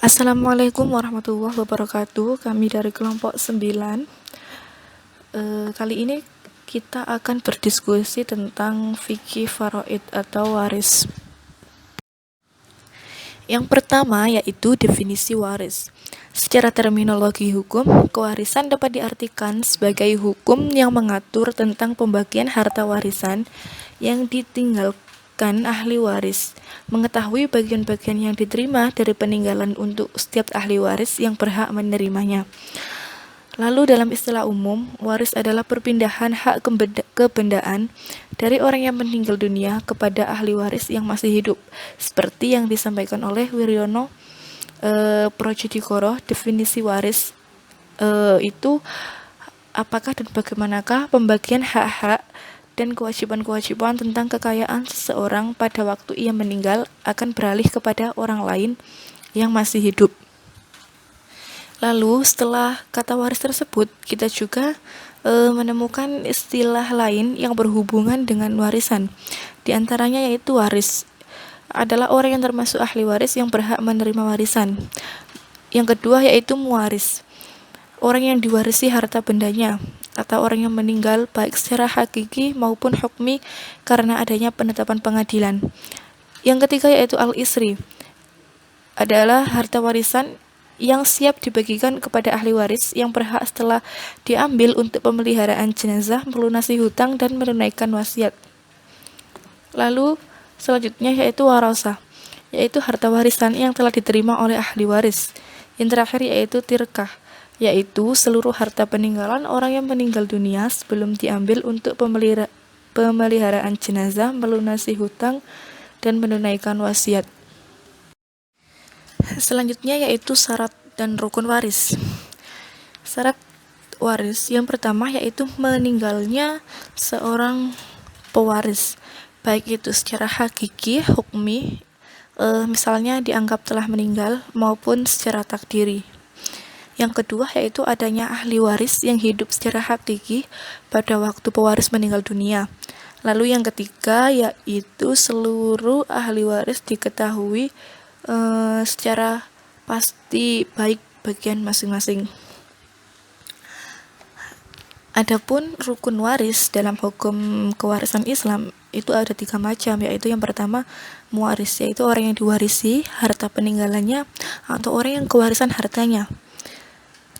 Assalamualaikum warahmatullahi wabarakatuh. Kami dari kelompok 9. Kali ini kita akan berdiskusi tentang fikih faraid atau waris. Yang pertama yaitu definisi waris. Secara terminologi hukum, kewarisan dapat diartikan sebagai hukum yang mengatur tentang pembagian harta warisan yang ditinggalkan ahli waris, mengetahui bagian-bagian yang diterima dari peninggalan untuk setiap ahli waris yang berhak menerimanya. Lalu dalam istilah umum, waris adalah perpindahan hak kebendaan dari orang yang meninggal dunia kepada ahli waris yang masih hidup, seperti yang disampaikan oleh Wiryono Projodikoro. Definisi waris itu apakah dan bagaimanakah pembagian hak-hak dan kewajiban-kewajiban tentang kekayaan seseorang pada waktu ia meninggal akan beralih kepada orang lain yang masih hidup. Lalu setelah kata waris tersebut, kita juga menemukan istilah lain yang berhubungan dengan warisan. Di antaranya yaitu waris adalah orang yang termasuk ahli waris yang berhak menerima warisan. Yang kedua yaitu muwaris, orang yang diwarisi harta bendanya atau orang yang meninggal baik secara hakiki maupun hukmi karena adanya penetapan pengadilan. Yang ketiga yaitu al-isri, adalah harta warisan yang siap dibagikan kepada ahli waris yang berhak setelah diambil untuk pemeliharaan jenazah, melunasi hutang, dan menunaikan wasiat. Lalu selanjutnya yaitu warasah, yaitu harta warisan yang telah diterima oleh ahli waris. Yang terakhir yaitu tirkah, yaitu seluruh harta peninggalan orang yang meninggal dunia sebelum diambil untuk pemeliharaan jenazah, melunasi hutang, dan menunaikan wasiat. Selanjutnya yaitu syarat dan rukun waris. Syarat waris yang pertama yaitu meninggalnya seorang pewaris, baik itu secara hakiki, hukmi, misalnya dianggap telah meninggal, maupun secara takdiri. Yang kedua yaitu adanya ahli waris yang hidup secara hakiki pada waktu pewaris meninggal dunia. Lalu yang ketiga yaitu seluruh ahli waris diketahui secara pasti baik bagian masing-masing. Adapun rukun waris dalam hukum kewarisan Islam itu ada 3 macam, yaitu yang pertama muwaris, yaitu orang yang diwarisi harta peninggalannya atau orang yang kewarisan hartanya.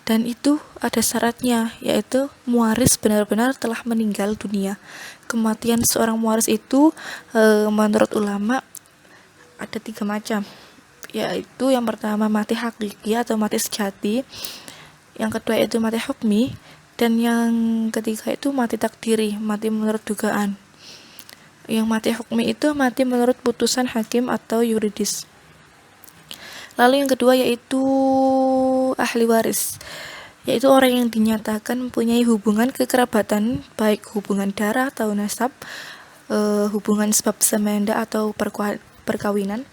Dan itu ada syaratnya, yaitu muwaris benar-benar telah meninggal dunia. Kematian seorang muwaris itu menurut ulama ada 3 macam, yaitu yang pertama mati hakiki atau mati sejati, yang kedua yaitu mati hukmi, dan yang ketiga itu mati takdiri, mati menurut dugaan. Yang mati hukmi itu mati menurut putusan hakim atau yuridis. Lalu yang kedua yaitu ahli waris, yaitu orang yang dinyatakan mempunyai hubungan kekerabatan, baik hubungan darah atau nasab, hubungan sebab semenda atau perkawinan,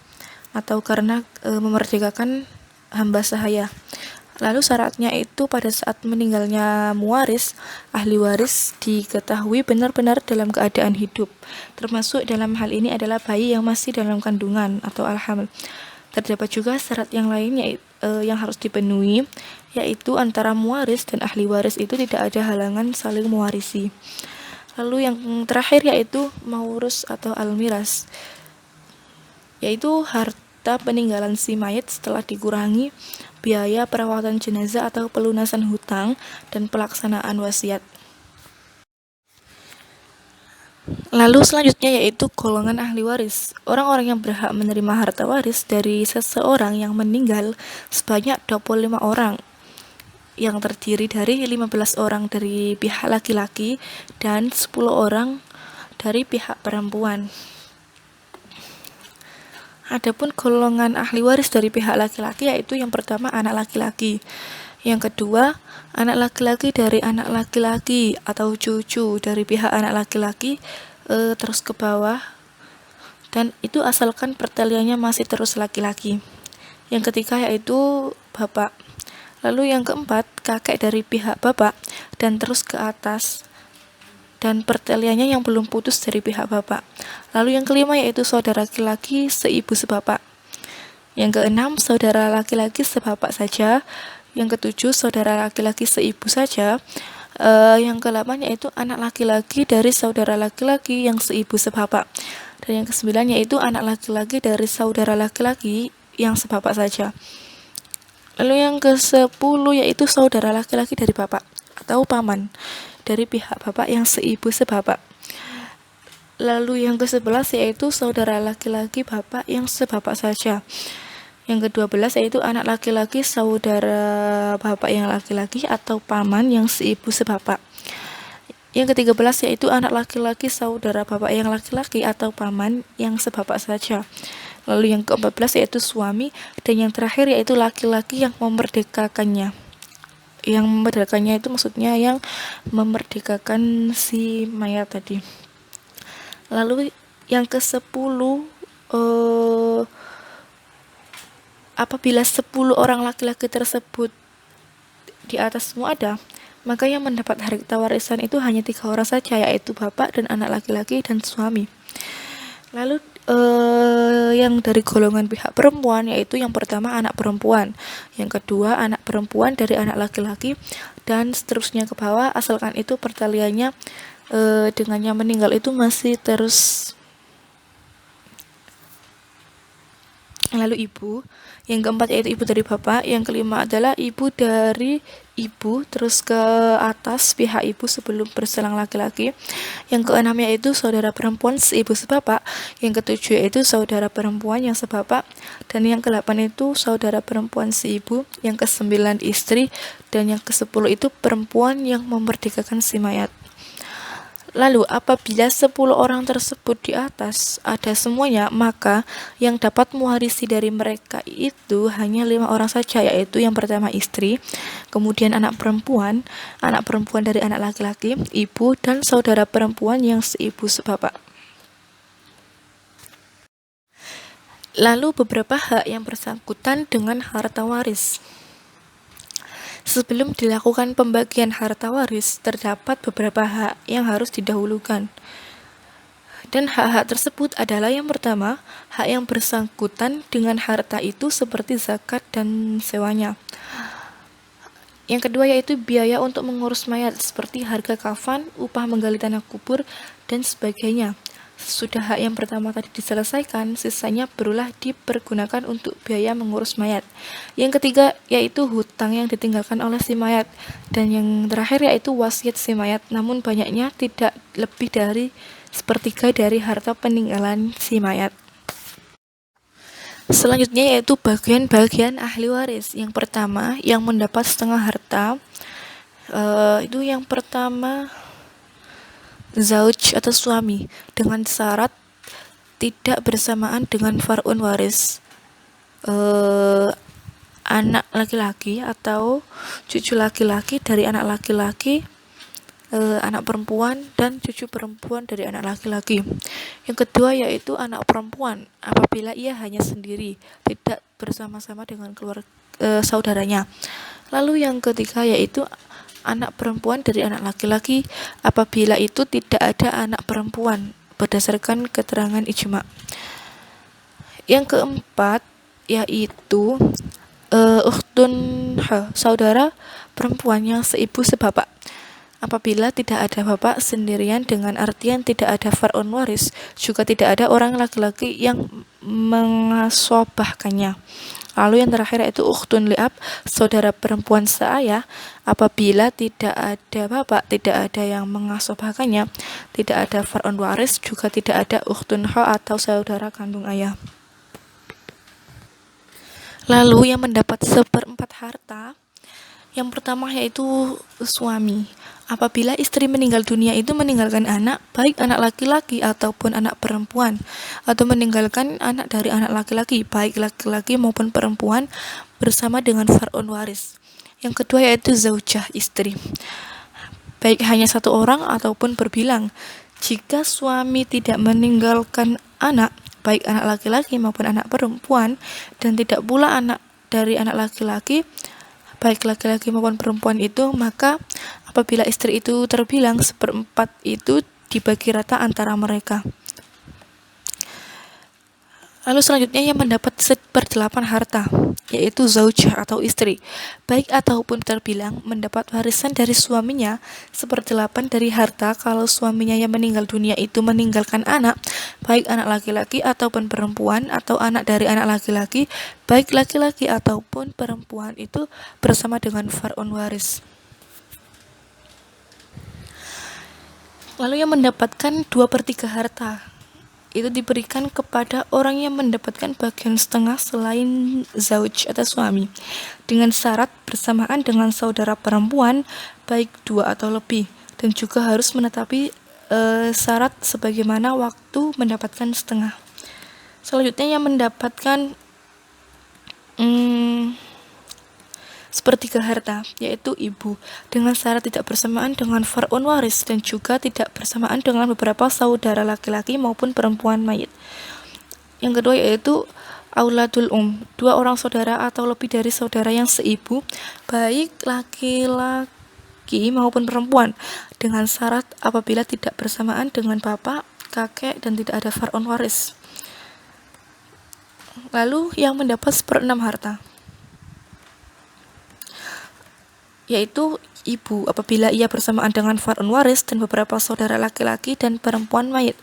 atau karena memerdekakan hamba sahaya. Lalu syaratnya itu pada saat meninggalnya muwaris, ahli waris diketahui benar-benar dalam keadaan hidup, termasuk dalam hal ini adalah bayi yang masih dalam kandungan atau al-hamil. Terdapat juga syarat yang lain yang harus dipenuhi, yaitu antara muwaris dan ahli waris itu tidak ada halangan saling mewarisi. Lalu yang terakhir yaitu maurus atau al-miras, yaitu harta peninggalan si mayit setelah dikurangi biaya perawatan jenazah atau pelunasan hutang dan pelaksanaan wasiat. Lalu selanjutnya yaitu golongan ahli waris, orang-orang yang berhak menerima harta waris dari seseorang yang meninggal sebanyak 25 orang, yang terdiri dari 15 orang dari pihak laki-laki dan 10 orang dari pihak perempuan. Adapun golongan ahli waris dari pihak laki-laki yaitu yang pertama anak laki-laki, yang kedua anak laki-laki dari anak laki-laki atau cucu dari pihak anak laki-laki, terus ke bawah, dan itu asalkan pertaliannya masih terus laki-laki. Yang ketiga yaitu bapak. Lalu yang keempat kakek dari pihak bapak dan terus ke atas, dan pertaliannya yang belum putus dari pihak bapak. Lalu yang kelima yaitu saudara laki-laki seibu sebapak. Yang keenam, saudara laki-laki sebapak saja. Yang ketujuh, saudara laki-laki seibu saja. Yang ke-8 yaitu anak laki-laki dari saudara laki-laki yang seibu sebapak. Dan yang ke-9 yaitu anak laki-laki dari saudara laki-laki yang sebapak saja. Lalu yang ke-10 yaitu saudara laki-laki dari bapak atau paman dari pihak bapak yang seibu sebapak. Lalu yang ke-11 yaitu saudara laki-laki bapak yang sebapak saja. Yang ke-12 yaitu anak laki-laki saudara bapak yang laki-laki atau paman yang seibu sebapak. Yang ke-13 yaitu anak laki-laki saudara bapak yang laki-laki atau paman yang sebapak saja. Lalu yang ke-14 yaitu suami, dan yang terakhir yaitu laki-laki yang memerdekakannya. Yang memerdekakannya itu maksudnya yang memerdekakan si mayat tadi. Lalu yang ke-10 apabila 10 orang laki-laki tersebut di atas semua ada, maka yang mendapat harta warisan itu hanya 3 orang saja, yaitu bapak dan anak laki-laki dan suami. Lalu yang dari golongan pihak perempuan yaitu yang pertama anak perempuan, yang kedua anak perempuan dari anak laki-laki, dan seterusnya ke bawah, asalkan itu pertaliannya dengannya meninggal itu masih terus. Lalu ibu, yang keempat yaitu ibu dari bapak, yang kelima adalah ibu dari ibu, terus ke atas pihak ibu sebelum berselang laki-laki. Yang keenam yaitu saudara perempuan seibu sebapak, yang ketujuh yaitu saudara perempuan yang sebapak, dan yang ke-8 itu saudara perempuan seibu, yang ke-9 istri, dan yang ke-10 itu perempuan yang memerdekakan si mayat. Lalu apabila 10 orang tersebut di atas ada semuanya, maka yang dapat mewarisi dari mereka itu hanya 5 orang saja, yaitu yang pertama istri, kemudian anak perempuan dari anak laki-laki, ibu, dan saudara perempuan yang seibu sebapak. Lalu beberapa hak yang bersangkutan dengan harta waris. Sebelum dilakukan pembagian harta waris, terdapat beberapa hak yang harus didahulukan. Dan hak-hak tersebut adalah yang pertama, hak yang bersangkutan dengan harta itu seperti zakat dan sewanya. Yang kedua yaitu biaya untuk mengurus mayat seperti harga kafan, upah menggali tanah kubur, dan sebagainya. Sudah hak yang pertama tadi diselesaikan, sisanya barulah dipergunakan untuk biaya mengurus mayat. Yang ketiga yaitu hutang yang ditinggalkan oleh si mayat, dan yang terakhir yaitu wasiat si mayat, namun banyaknya tidak lebih dari 1/3 dari harta peninggalan si mayat. Selanjutnya yaitu bagian-bagian ahli waris. Yang pertama yang mendapat setengah harta, itu yang pertama zauj atau suami, dengan syarat tidak bersamaan dengan far'un waris, anak laki-laki atau cucu laki-laki dari anak laki-laki, anak perempuan dan cucu perempuan dari anak laki-laki. Yang kedua yaitu anak perempuan apabila ia hanya sendiri, tidak bersama-sama dengan saudaranya. Lalu yang ketiga yaitu anak perempuan dari anak laki-laki apabila itu tidak ada anak perempuan berdasarkan keterangan ijma. Yang keempat yaitu ukhtun saudara perempuan yang seibu sebapak apabila tidak ada bapak sendirian, dengan artian tidak ada far'un waris, juga tidak ada orang laki-laki yang mengasobahkannya. Lalu yang terakhir yaitu ukhtun li'ab, saudara perempuan seayah apabila tidak ada bapak, tidak ada yang mengasobahkannya, tidak ada far'un waris, juga tidak ada ukhtun atau saudara kandung ayah. Lalu yang mendapat 1/4 harta, yang pertama yaitu suami. Apabila istri meninggal dunia itu meninggalkan anak, baik anak laki-laki ataupun anak perempuan, atau meninggalkan anak dari anak laki-laki, baik laki-laki maupun perempuan, bersama dengan far'un waris. Yang kedua yaitu zaujah, istri, baik hanya 1 orang ataupun berbilang. Jika suami tidak meninggalkan anak, baik anak laki-laki maupun anak perempuan, dan tidak pula anak dari anak laki-laki, baik laki-laki maupun perempuan itu, maka apabila istri itu terbilang 1/4 itu dibagi rata antara mereka. Lalu selanjutnya yang mendapat 1/8 harta, yaitu zaujah atau istri, baik ataupun terbilang mendapat warisan dari suaminya 1/8 dari harta kalau suaminya yang meninggal dunia itu meninggalkan anak, baik anak laki-laki ataupun perempuan, atau anak dari anak laki-laki, baik laki-laki ataupun perempuan, itu bersama dengan far'un waris. Lalu yang mendapatkan 2/3 harta itu diberikan kepada orang yang mendapatkan bagian setengah selain zauj atau suami, dengan syarat bersamaan dengan saudara perempuan baik 2 atau lebih, dan juga harus menetapi syarat sebagaimana waktu mendapatkan setengah. Selanjutnya yang mendapatkan 1/3 harta, yaitu ibu, dengan syarat tidak bersamaan dengan far'un waris dan juga tidak bersamaan dengan beberapa saudara laki-laki maupun perempuan mayit. Yang kedua yaitu auladul 2 orang saudara atau lebih dari saudara yang seibu, baik laki-laki maupun perempuan, dengan syarat apabila tidak bersamaan dengan bapak, kakek, dan tidak ada far'un waris. Lalu yang mendapat 1/6 harta, yaitu ibu apabila ia bersamaan dengan far'un waris dan beberapa saudara laki-laki dan perempuan mayit.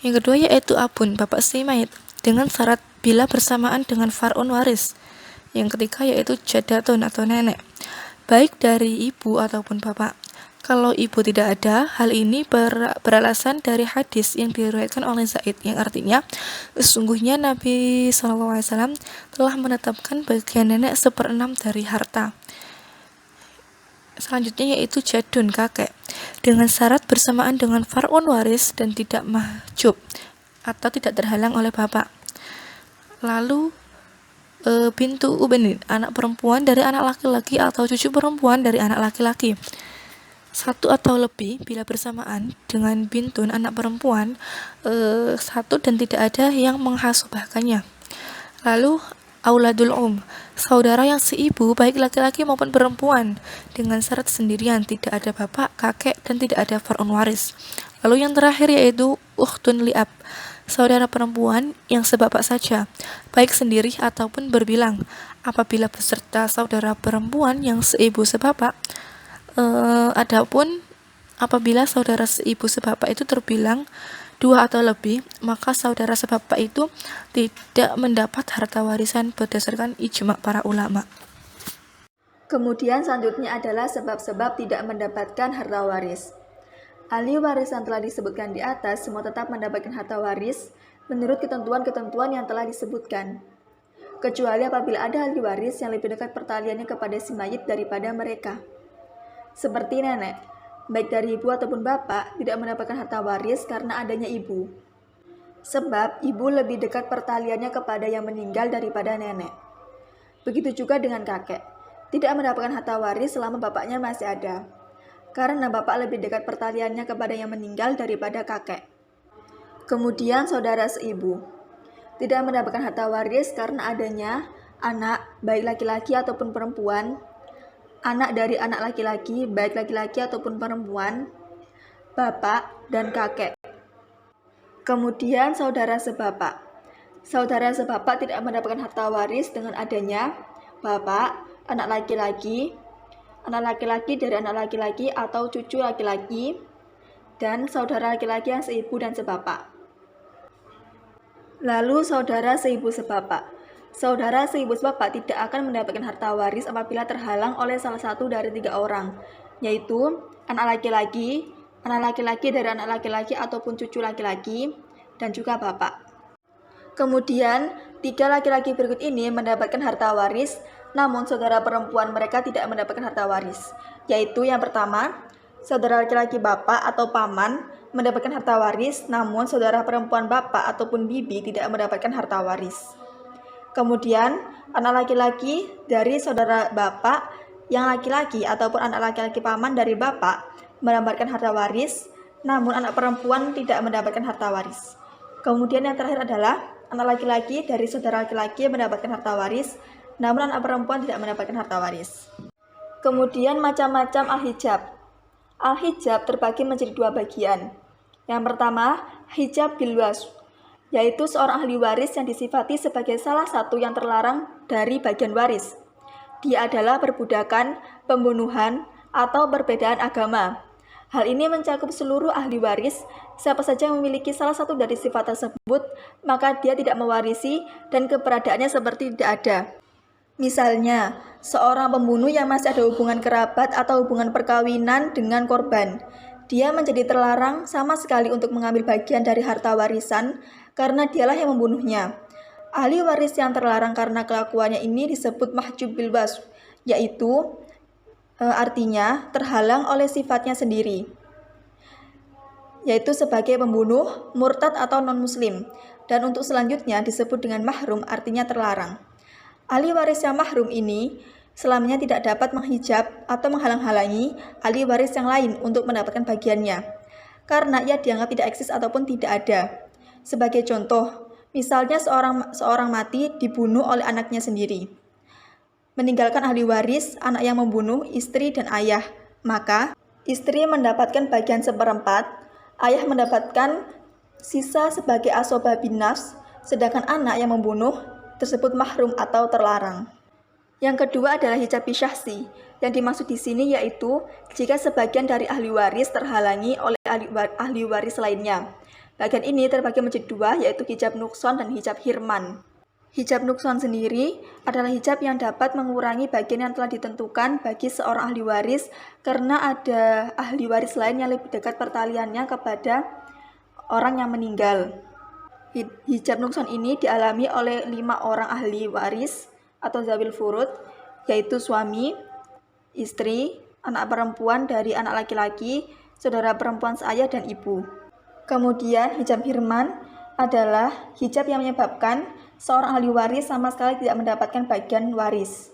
Yang kedua yaitu abun, bapak si mayit, dengan syarat bila bersamaan dengan far'un waris. Yang ketiga yaitu jadatun atau nenek, baik dari ibu ataupun bapak. Kalau ibu tidak ada, hal ini beralasan dari hadis yang diriwayatkan oleh Zaid, yang artinya sesungguhnya Nabi SAW telah menetapkan bagian nenek 1/6 dari harta. Selanjutnya yaitu jadun, kakek, dengan syarat bersamaan dengan far'un waris dan tidak mahjub atau tidak terhalang oleh bapak. Lalu bintu ubenin, anak perempuan dari anak laki-laki atau cucu perempuan dari anak laki-laki, 1 atau lebih bila bersamaan dengan bintun, anak perempuan 1 dan tidak ada yang menghasubahkannya. Lalu auladul saudara yang seibu baik laki-laki maupun perempuan, dengan syarat sendirian, tidak ada bapak, kakek, dan tidak ada far'un waris. Lalu yang terakhir yaitu ukhtun li'ab, saudara perempuan yang sebapak saja, baik sendiri ataupun berbilang, apabila beserta saudara perempuan yang seibu sebapak. Adapun apabila saudara seibu sebapak itu terbilang 2 atau lebih, maka saudara sebapak itu tidak mendapat harta warisan berdasarkan ijma' para ulama. Kemudian selanjutnya adalah sebab-sebab tidak mendapatkan harta waris. Ahli waris yang telah disebutkan di atas semua tetap mendapatkan harta waris menurut ketentuan-ketentuan yang telah disebutkan, kecuali apabila ada ahli waris yang lebih dekat pertaliannya kepada si mayit daripada mereka. Seperti nenek, baik dari ibu ataupun bapak, tidak mendapatkan harta waris karena adanya ibu. Sebab ibu lebih dekat pertaliannya kepada yang meninggal daripada nenek. Begitu juga dengan kakek, tidak mendapatkan harta waris selama bapaknya masih ada, karena bapak lebih dekat pertaliannya kepada yang meninggal daripada kakek. Kemudian saudara seibu, tidak mendapatkan harta waris karena adanya anak, baik laki-laki ataupun perempuan, anak dari anak laki-laki, baik laki-laki ataupun perempuan, bapak, dan kakek. Kemudian saudara sebapak. Saudara sebapak tidak mendapatkan harta waris dengan adanya bapak, anak laki-laki dari anak laki-laki atau cucu laki-laki, dan saudara laki-laki yang seibu dan sebapak. Lalu saudara seibu sebapak. Saudara seibu sebapak tidak akan mendapatkan harta waris apabila terhalang oleh salah satu dari 3 orang, yaitu anak laki-laki dari anak laki-laki ataupun cucu laki-laki, dan juga bapak. Kemudian 3 laki-laki berikut ini mendapatkan harta waris, namun saudara perempuan mereka tidak mendapatkan harta waris, yaitu yang pertama, saudara laki-laki bapak atau paman mendapatkan harta waris, namun saudara perempuan bapak ataupun bibi tidak mendapatkan harta waris. Kemudian, anak laki-laki dari saudara bapak yang laki-laki ataupun anak laki-laki paman dari bapak mendapatkan harta waris, namun anak perempuan tidak mendapatkan harta waris. Kemudian yang terakhir adalah anak laki-laki dari saudara laki-laki mendapatkan harta waris, namun anak perempuan tidak mendapatkan harta waris. Kemudian macam-macam al-hijab. Al-hijab terbagi menjadi 2 bagian. Yang pertama, hijab bilwas, yaitu seorang ahli waris yang disifati sebagai salah satu yang terlarang dari bagian waris. Dia adalah perbudakan, pembunuhan, atau perbedaan agama. Hal ini mencakup seluruh ahli waris. Siapa saja yang memiliki salah satu dari sifat tersebut, maka dia tidak mewarisi dan keberadaannya seperti tidak ada. Misalnya, seorang pembunuh yang masih ada hubungan kerabat atau hubungan perkawinan dengan korban. Dia menjadi terlarang sama sekali untuk mengambil bagian dari harta warisan karena dialah yang membunuhnya. Ahli waris yang terlarang karena kelakuannya ini disebut mahjub bil wasf, yaitu artinya terhalang oleh sifatnya sendiri, yaitu sebagai pembunuh, murtad atau non-muslim. Dan untuk selanjutnya disebut dengan mahrum, artinya terlarang. Ahli waris yang mahrum ini selamanya tidak dapat menghijab atau menghalang-halangi ahli waris yang lain untuk mendapatkan bagiannya, karena ia dianggap tidak eksis ataupun tidak ada. Sebagai contoh, misalnya seorang mati dibunuh oleh anaknya sendiri, meninggalkan ahli waris, anak yang membunuh, istri, dan ayah. Maka, istri mendapatkan bagian 1/4, ayah mendapatkan sisa sebagai asobah bin nafs, sedangkan anak yang membunuh tersebut mahrum atau terlarang. Yang kedua adalah hijab bisyahsi. Yang dimaksud di sini yaitu jika sebagian dari ahli waris terhalangi oleh ahli waris lainnya. Bagian ini terbagi menjadi dua, yaitu hijab nukson dan hijab hirman. Hijab nukson sendiri adalah hijab yang dapat mengurangi bagian yang telah ditentukan bagi seorang ahli waris karena ada ahli waris lain yang lebih dekat pertaliannya kepada orang yang meninggal. Hijab nukson ini dialami oleh 5 orang ahli waris atau zawil furud, yaitu suami, istri, anak perempuan dari anak laki-laki, saudara perempuan seayah, dan ibu. Kemudian hijab hirman adalah hijab yang menyebabkan seorang ahli waris sama sekali tidak mendapatkan bagian waris.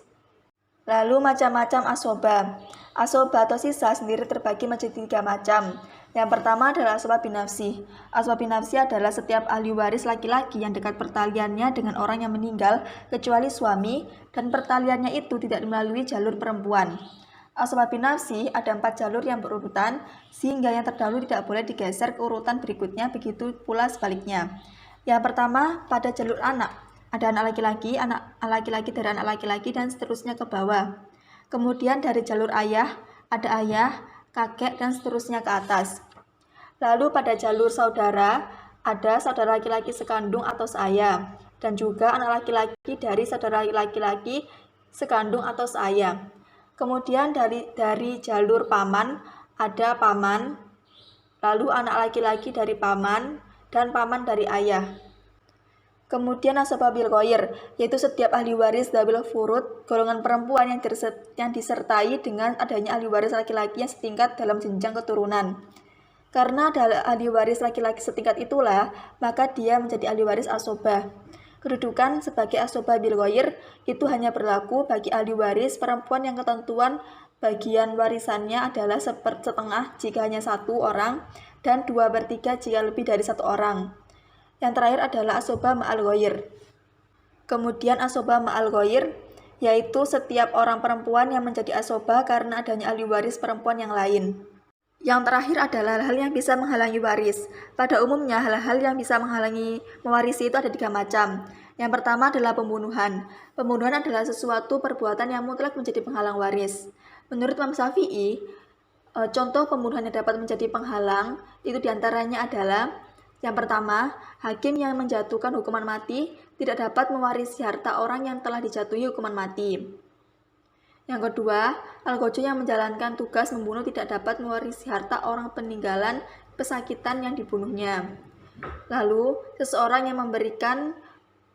Lalu macam-macam asoba. Asoba atau sisa sendiri terbagi menjadi 3 macam. Yang pertama adalah asoba binafsi. Asoba binafsi adalah setiap ahli waris laki-laki yang dekat pertaliannya dengan orang yang meninggal kecuali suami dan pertaliannya itu tidak melalui jalur perempuan. Asoba binafsi ada 4 jalur yang berurutan sehingga yang terdahulu tidak boleh digeser ke urutan berikutnya, begitu pula sebaliknya. Yang pertama pada jalur anak. Ada anak laki-laki dari anak laki-laki dan seterusnya ke bawah. Kemudian dari jalur ayah, ada ayah, kakek, dan seterusnya ke atas. Lalu pada jalur saudara, ada saudara laki-laki sekandung atau seayah, dan juga anak laki-laki dari saudara laki-laki sekandung atau seayah. Kemudian dari jalur paman, ada paman, lalu anak laki-laki dari paman, dan paman dari ayah. Kemudian asoba bil ghair, yaitu setiap ahli waris dzawil furud, golongan perempuan yang disertai dengan adanya ahli waris laki-laki yang setingkat dalam jenjang keturunan. Karena ada ahli waris laki-laki setingkat itulah, maka dia menjadi ahli waris asoba. Kedudukan sebagai asoba bil ghair itu hanya berlaku bagi ahli waris perempuan yang ketentuan bagian warisannya adalah 1/4 jika hanya 1 orang dan 2/3 jika lebih dari 1 orang. Yang terakhir adalah asoba ma'al ghair. Kemudian asoba ma'al ghair yaitu setiap orang perempuan yang menjadi asoba karena adanya ahli waris perempuan yang lain. Yang terakhir adalah hal-hal yang bisa menghalangi waris. Pada umumnya hal-hal yang bisa menghalangi mewarisi itu ada 3 macam. Yang pertama adalah pembunuhan. Pembunuhan adalah sesuatu perbuatan yang mutlak menjadi penghalang waris. Menurut Imam Syafi'i, contoh pembunuhan yang dapat menjadi penghalang itu diantaranya adalah yang pertama, hakim yang menjatuhkan hukuman mati tidak dapat mewarisi harta orang yang telah dijatuhi hukuman mati. Yang kedua, algojo yang menjalankan tugas membunuh tidak dapat mewarisi harta orang peninggalan pesakitan yang dibunuhnya. Lalu, seseorang yang memberikan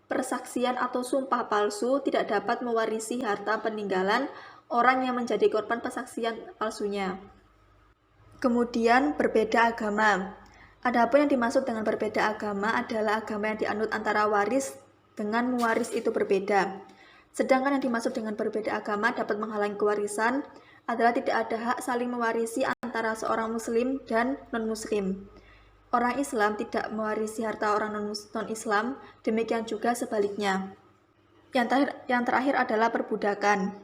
persaksian atau sumpah palsu tidak dapat mewarisi harta peninggalan orang yang menjadi korban persaksian palsunya. Kemudian, berbeda agama. Adapun yang dimaksud dengan berbeda agama adalah agama yang dianut antara waris dengan mewaris itu berbeda. Sedangkan yang dimaksud dengan berbeda agama dapat menghalangi kewarisan adalah tidak ada hak saling mewarisi antara seorang muslim dan non-muslim. Orang Islam tidak mewarisi harta orang non-Islam, demikian juga sebaliknya. Yang terakhir adalah perbudakan.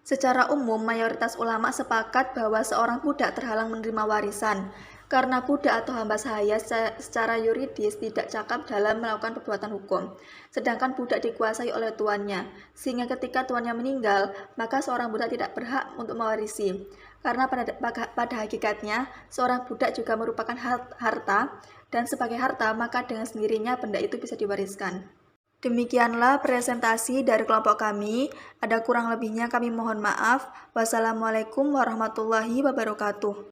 Secara umum, mayoritas ulama sepakat bahwa seorang budak terhalang menerima warisan, Karena budak atau hamba sahaya secara yuridis tidak cakap dalam melakukan perbuatan hukum, sedangkan budak dikuasai oleh tuannya, sehingga ketika tuannya meninggal, maka seorang budak tidak berhak untuk mewarisi. Karena pada hakikatnya, seorang budak juga merupakan harta, dan sebagai harta, maka dengan sendirinya benda itu bisa diwariskan. Demikianlah presentasi dari kelompok kami. Ada kurang lebihnya kami mohon maaf. Wassalamualaikum warahmatullahi wabarakatuh.